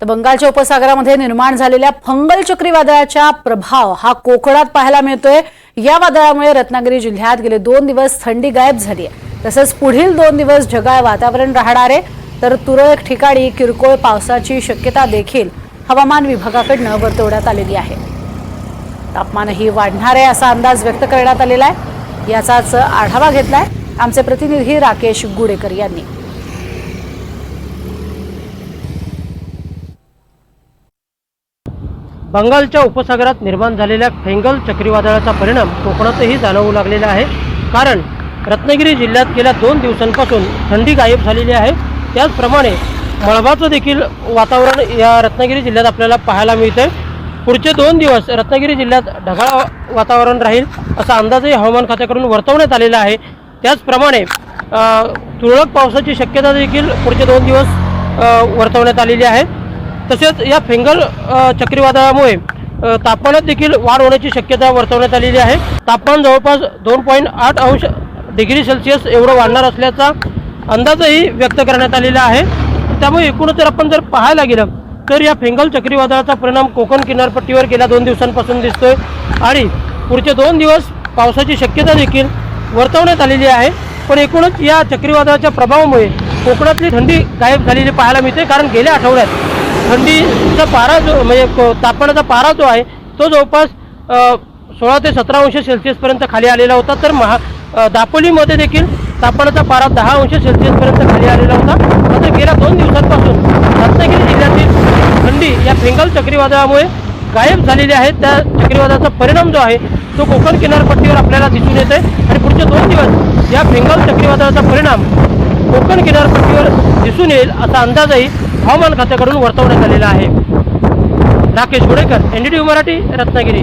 तर बंगालच्या उपसागरामध्ये निर्माण झालेल्या फंगल चक्रीवादळाचा प्रभाव हा कोकणात पाहायला मिळतोय। या वादळामुळे रत्नागिरी जिल्ह्यात गेले 2 दिवस थंडी गायब झाली आहे। तसंच पुढील 2 दिवस ढगाळ वातावरण राहणार आहे, तर तुरळक ठिकाणी किरकोळ पावसाची शक्यता देखील हवामान विभागाकडून वर्तवण्यात आलेली आहे। तापमानही वाढणार आहे असा अंदाज व्यक्त करण्यात आलेला आहे। याचाच आढावा घेतलाय आमचे प्रतिनिधी राकेश गुडेकर यांनी। बंगालच्या उपसागरात निर्माण झालेल्या फेंगल चक्रीवादळाचा परिणाम कोकणातही जाणवू लागलेला आहे। कारण रत्नागिरी जिल्ह्यात गेल्या 2 दिवसांपासून थंडी गायब झालेली आहे। त्याचप्रमाणे मळभाचं देखील वातावरण या रत्नागिरी जिल्ह्यात आपल्याला पाहायला मिळते। पुढचे 2 दिवस रत्नागिरी जिल्ह्यात ढगाळ वातावरण राहील असा अंदाजही हवामान खात्याकडून वर्तवण्यात आलेला आहे। त्याचप्रमाणे तुरळक पावसाची शक्यता देखील पुढचे 2 दिवस वर्तवण्यात आलेली आहे। तसेच या फेंगल चक्रीवादळामुळे तापमानात देखील वाढ होण्याची शक्यता वर्तवण्यात आलेली आहे। तापमान जवळपास 2.8 अंश डिग्री सेल्सिअस एवढं वाढणार असल्याचा अंदाजही व्यक्त करण्यात आलेला आहे। त्यामुळे एकूणच आपण जर पाहायला गेलं तर या फेंगल चक्रीवादळाचा परिणाम कोकण किनारपट्टीवर गेल्या 2 दिवसांपासून दिसतोय आणि पुढचे 2 दिवस पावसाची शक्यता देखील वर्तवण्यात आलेली आहे। पण एकूणच या चक्रीवादळाच्या प्रभावामुळे कोकणातली थंडी गायब झालेली पाहायला मिळते। कारण गेल्या आठवड्यात थंडीचा पारा जो म्हणजे तापमानाचा पारा जो आहे तो जवळपास 16 ते 17 अंश सेल्सिअसपर्यंत खाली आलेला होता। तर दापोलीमध्ये देखील तापमानाचा पारा 10 अंश सेल्सिअसपर्यंत खाली आलेला होता। मात्र गेल्या 2 दिवसांपासून रत्नागिरी जिल्ह्यातील थंडी या फेंगल चक्रीवादळामुळे गायब झालेली आहे। त्या चक्रीवादळाचा परिणाम जो आहे तो कोकण किनारपट्टीवर आपल्याला दिसून येत आहे आणि पुढचे 2 दिवस या फेंगल चक्रीवादळाचा परिणाम कोकण किनारपट्टीवर दिसून येईल असा अंदाजही हवामान खात्याकडून वर्तवण्यात आलेला आहे। राकेश गुडेकर, NDTV मराठी, रत्नागिरी।